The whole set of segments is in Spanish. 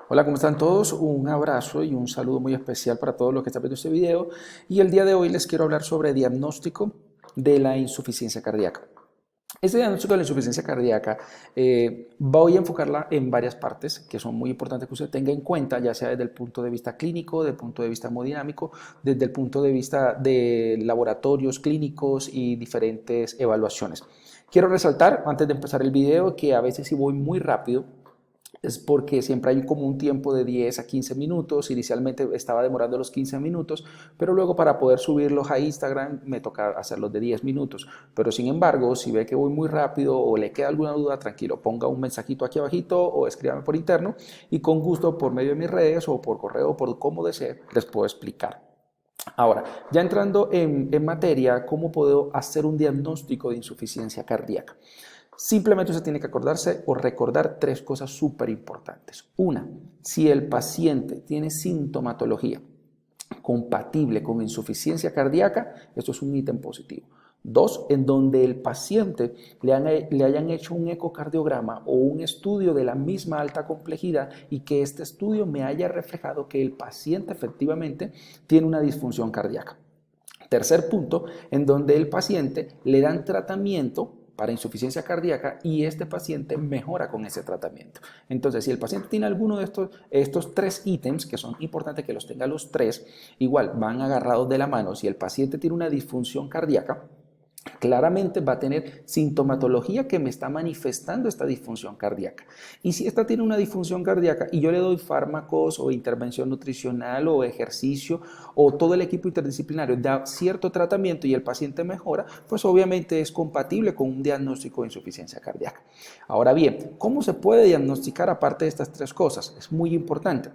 Hola, ¿cómo están todos? Un abrazo y un saludo muy especial para todos los que están viendo este video. Y el día de hoy les quiero hablar sobre diagnóstico de la insuficiencia cardíaca. Este diagnóstico de la insuficiencia cardíaca voy a enfocarla en varias partes que son muy importantes que usted tenga en cuenta, ya sea desde el punto de vista clínico, desde el punto de vista hemodinámico, desde el punto de vista de laboratorios clínicos y diferentes evaluaciones. Quiero resaltar, antes de empezar el video, que a veces si voy muy rápido, es porque siempre hay como un tiempo de 10 a 15 minutos. Inicialmente estaba demorando los 15 minutos, pero luego para poder subirlos a Instagram me toca hacerlos de 10 minutos. Pero sin embargo, si ve que voy muy rápido o le queda alguna duda, tranquilo, ponga un mensajito aquí abajito o escríbame por interno y con gusto por medio de mis redes o por correo o por como desee les puedo explicar. Ahora, ya entrando en materia, ¿cómo puedo hacer un diagnóstico de insuficiencia cardíaca? Simplemente usted tiene que acordarse o recordar tres cosas súper importantes. Una, si el paciente tiene sintomatología compatible con insuficiencia cardíaca, esto es un ítem positivo. Dos, en donde el paciente le hayan hecho un ecocardiograma o un estudio de la misma alta complejidad y que este estudio me haya reflejado que el paciente efectivamente tiene una disfunción cardíaca. Tercer punto, en donde el paciente le dan tratamiento para insuficiencia cardíaca y este paciente mejora con ese tratamiento. Entonces, si el paciente tiene alguno de estos tres ítems, que son importantes que los tenga los tres, igual van agarrados de la mano. Si el paciente tiene una disfunción cardíaca, claramente va a tener sintomatología que me está manifestando esta disfunción cardíaca. Y si esta tiene una disfunción cardíaca y yo le doy fármacos o intervención nutricional o ejercicio o todo el equipo interdisciplinario da cierto tratamiento y el paciente mejora, pues obviamente es compatible con un diagnóstico de insuficiencia cardíaca. Ahora bien, ¿cómo se puede diagnosticar aparte de estas tres cosas? Es muy importante.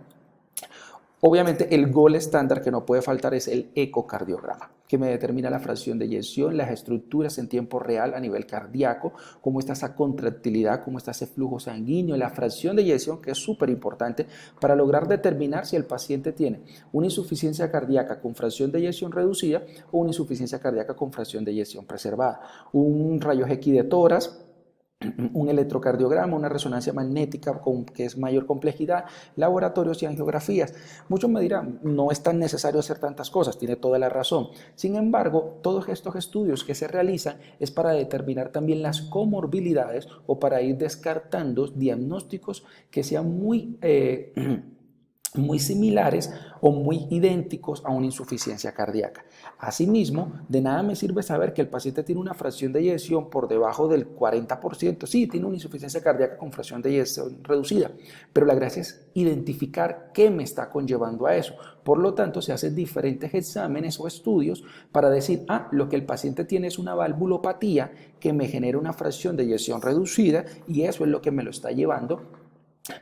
Obviamente el gol estándar que no puede faltar es el ecocardiograma, que me determina la fracción de eyección, las estructuras en tiempo real a nivel cardíaco, cómo está esa contractilidad, cómo está ese flujo sanguíneo, la fracción de eyección, que es súper importante para lograr determinar si el paciente tiene una insuficiencia cardíaca con fracción de eyección reducida o una insuficiencia cardíaca con fracción de eyección preservada. Un rayo X de tórax, un electrocardiograma, una resonancia magnética que es mayor complejidad, laboratorios y angiografías. Muchos me dirán, no es tan necesario hacer tantas cosas, tiene toda la razón. Sin embargo, todos estos estudios que se realizan es para determinar también las comorbilidades o para ir descartando diagnósticos que sean muy similares o muy idénticos a una insuficiencia cardíaca. Asimismo, de nada me sirve saber que el paciente tiene una fracción de eyección por debajo del 40%. Sí, tiene una insuficiencia cardíaca con fracción de eyección reducida, pero la gracia es identificar qué me está conllevando a eso. Por lo tanto, se hacen diferentes exámenes o estudios para decir, lo que el paciente tiene es una valvulopatía que me genera una fracción de eyección reducida y eso es lo que me lo está llevando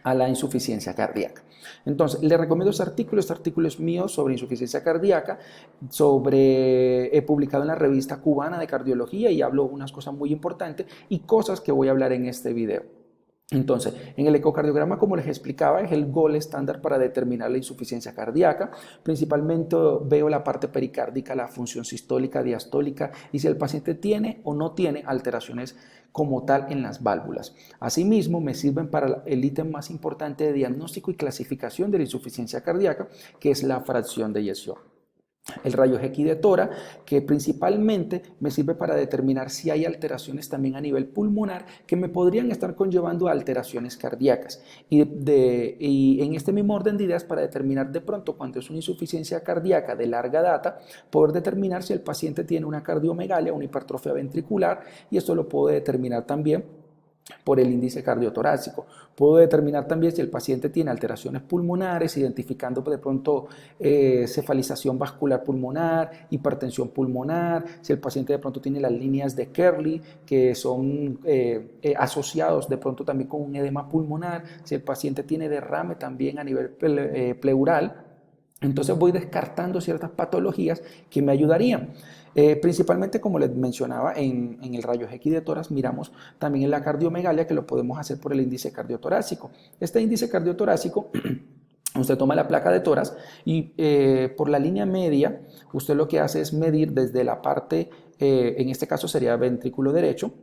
a la insuficiencia cardíaca. Entonces, le recomiendo este artículo es mío sobre insuficiencia cardíaca, he publicado en la revista cubana de cardiología y hablo unas cosas muy importantes y cosas que voy a hablar en este video. Entonces, en el ecocardiograma, como les explicaba, es el gol estándar para determinar la insuficiencia cardíaca. Principalmente veo la parte pericárdica, la función sistólica, diastólica y si el paciente tiene o no tiene alteraciones como tal en las válvulas. Asimismo, me sirven para el ítem más importante de diagnóstico y clasificación de la insuficiencia cardíaca, que es la fracción de eyección. El rayo X de tórax, que principalmente me sirve para determinar si hay alteraciones también a nivel pulmonar que me podrían estar conllevando a alteraciones cardíacas. Y en este mismo orden de ideas, para determinar de pronto cuando es una insuficiencia cardíaca de larga data, poder determinar si el paciente tiene una cardiomegalia, una hipertrofia ventricular, y esto lo puedo determinar también por el índice cardiotorácico. Puedo determinar también si el paciente tiene alteraciones pulmonares, identificando de pronto cefalización vascular pulmonar, hipertensión pulmonar, si el paciente de pronto tiene las líneas de Kerley, que son asociados de pronto también con un edema pulmonar, si el paciente tiene derrame también a nivel pleural. Entonces voy descartando ciertas patologías que me ayudarían. Principalmente, como les mencionaba, en el rayo X de tórax miramos también en la cardiomegalia, que lo podemos hacer por el índice cardiotorácico. Este índice cardiotorácico, usted toma la placa de tórax y por la línea media, usted lo que hace es medir desde la parte, en este caso sería ventrículo derecho,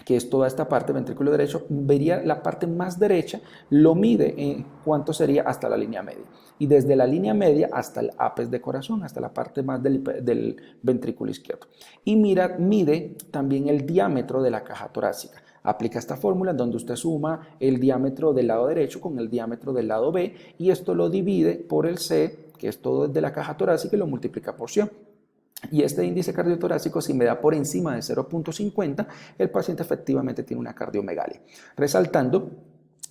que es toda esta parte, ventrículo derecho, vería la parte más derecha, lo mide en cuánto sería hasta la línea media. Y desde la línea media hasta el ápice de corazón, hasta la parte más del ventrículo izquierdo. Y mide también el diámetro de la caja torácica. Aplica esta fórmula en donde usted suma el diámetro del lado derecho con el diámetro del lado B y esto lo divide por el C, que es todo desde la caja torácica, y lo multiplica por 100. Y este índice cardiotorácico, si me da por encima de 0.50, el paciente efectivamente tiene una cardiomegalia. Resaltando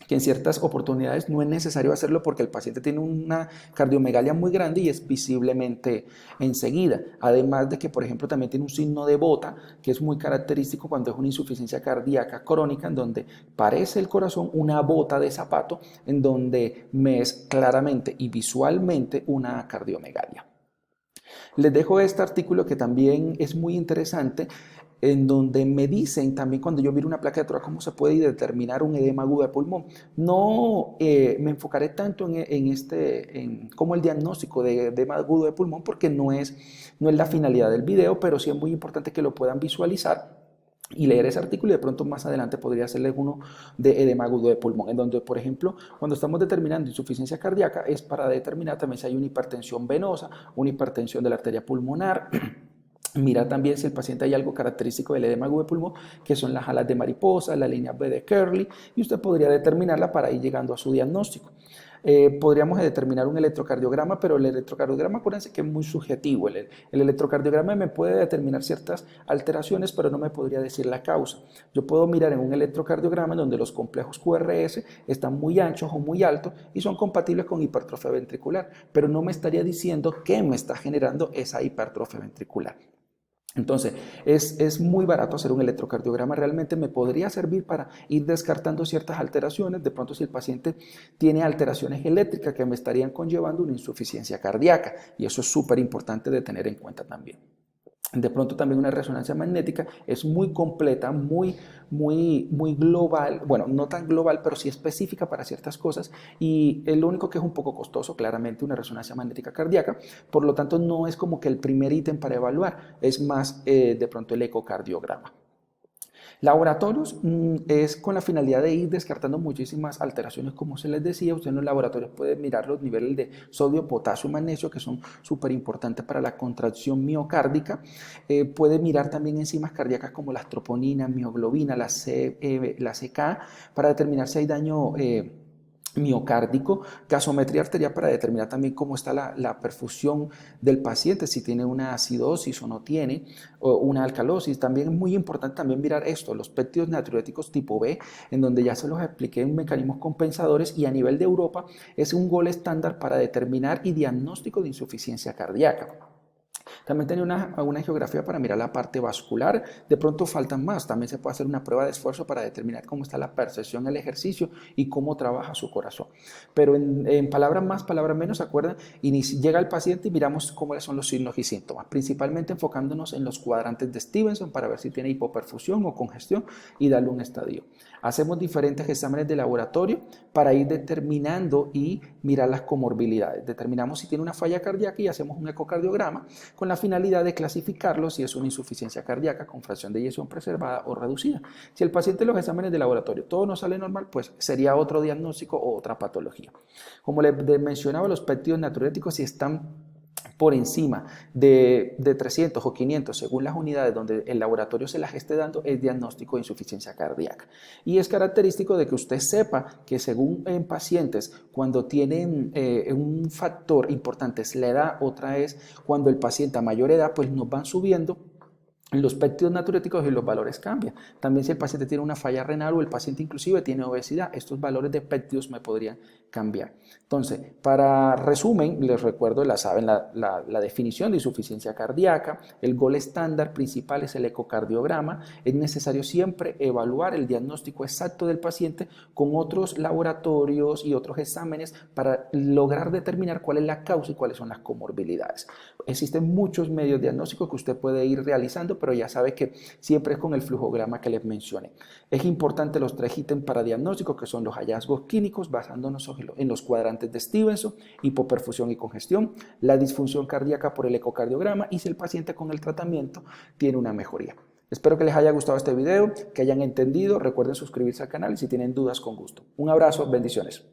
que en ciertas oportunidades no es necesario hacerlo porque el paciente tiene una cardiomegalia muy grande y es visiblemente enseguida. Además de que, por ejemplo, también tiene un signo de bota que es muy característico cuando es una insuficiencia cardíaca crónica, en donde parece el corazón una bota de zapato, en donde me es claramente y visualmente una cardiomegalia. Les dejo este artículo que también es muy interesante, en donde me dicen también cuando yo miro una placa de tórax cómo se puede determinar un edema agudo de pulmón. No me enfocaré tanto en cómo el diagnóstico de edema agudo de pulmón porque no es la finalidad del video, pero sí es muy importante que lo puedan visualizar y leer ese artículo y de pronto más adelante podría hacerles uno de edema agudo de pulmón, en donde, por ejemplo, cuando estamos determinando insuficiencia cardíaca es para determinar también si hay una hipertensión venosa, una hipertensión de la arteria pulmonar. Mira también si el paciente hay algo característico del edema agudo de pulmón, que son las alas de mariposa, la línea B de Curley, y usted podría determinarla para ir llegando a su diagnóstico. Podríamos determinar un electrocardiograma, pero el electrocardiograma, acuérdense que es muy subjetivo. El electrocardiograma me puede determinar ciertas alteraciones, pero no me podría decir la causa. Yo puedo mirar en un electrocardiograma donde los complejos QRS están muy anchos o muy altos y son compatibles con hipertrofia ventricular, pero no me estaría diciendo qué me está generando esa hipertrofia ventricular. Entonces, es muy barato hacer un electrocardiograma, realmente me podría servir para ir descartando ciertas alteraciones, de pronto si el paciente tiene alteraciones eléctricas que me estarían conllevando una insuficiencia cardíaca, y eso es súper importante de tener en cuenta también. De pronto también una resonancia magnética es muy completa, muy global, bueno, no tan global, pero sí específica para ciertas cosas y es lo único que es un poco costoso, claramente una resonancia magnética cardíaca, por lo tanto no es como que el primer ítem para evaluar, es más de pronto el ecocardiograma. Laboratorios es con la finalidad de ir descartando muchísimas alteraciones, como se les decía. Usted en los laboratorios puede mirar los niveles de sodio, potasio, magnesio, que son súper importantes para la contracción miocárdica. Puede mirar también enzimas cardíacas como las troponinas, mioglobina, la CK, para determinar si hay daño miocárdico, gasometría arterial para determinar también cómo está la perfusión del paciente, si tiene una acidosis o no tiene, o una alcalosis. También es muy importante también mirar esto, los péptidos natriuréticos tipo B, en donde ya se los expliqué en mecanismos compensadores y a nivel de Europa es un gol estándar para determinar y diagnóstico de insuficiencia cardíaca. También tenía una geografía para mirar la parte vascular. De pronto faltan más. También se puede hacer una prueba de esfuerzo para determinar cómo está la percepción del ejercicio y cómo trabaja su corazón. Pero en palabras más, palabras menos, ¿se acuerdan? Llega el paciente y miramos cómo son los signos y síntomas, principalmente enfocándonos en los cuadrantes de Stevenson para ver si tiene hipoperfusión o congestión y darle un estadio. Hacemos diferentes exámenes de laboratorio para ir determinando y mirar las comorbilidades. Determinamos si tiene una falla cardíaca y hacemos un ecocardiograma con la finalidad de clasificarlo si es una insuficiencia cardíaca con fracción de eyección preservada o reducida. Si el paciente en los exámenes de laboratorio todo no sale normal, pues sería otro diagnóstico o otra patología. Como les mencionaba, los péptidos natriuréticos si están por encima de 300 o 500 según las unidades donde el laboratorio se las esté dando, es diagnóstico de insuficiencia cardíaca. Y es característico de que usted sepa que según en pacientes, cuando tienen un factor importante es la edad, otra es cuando el paciente a mayor edad, pues nos van subiendo los péptidos natriuréticos y los valores cambian. También si el paciente tiene una falla renal o el paciente inclusive tiene obesidad, estos valores de péptidos me podrían cambiar. Entonces, para resumen, les recuerdo, saben la definición de insuficiencia cardíaca, el gol estándar principal es el ecocardiograma, es necesario siempre evaluar el diagnóstico exacto del paciente con otros laboratorios y otros exámenes para lograr determinar cuál es la causa y cuáles son las comorbilidades. Existen muchos medios diagnósticos que usted puede ir realizando, pero ya sabe que siempre es con el flujograma que les mencioné. Es importante los 3 ítems para diagnóstico, que son los hallazgos clínicos, basándonos en los cuadrantes de Stevenson, hipoperfusión y congestión, la disfunción cardíaca por el ecocardiograma y si el paciente con el tratamiento tiene una mejoría. Espero que les haya gustado este video, que hayan entendido. Recuerden suscribirse al canal y si tienen dudas, con gusto. Un abrazo, bendiciones.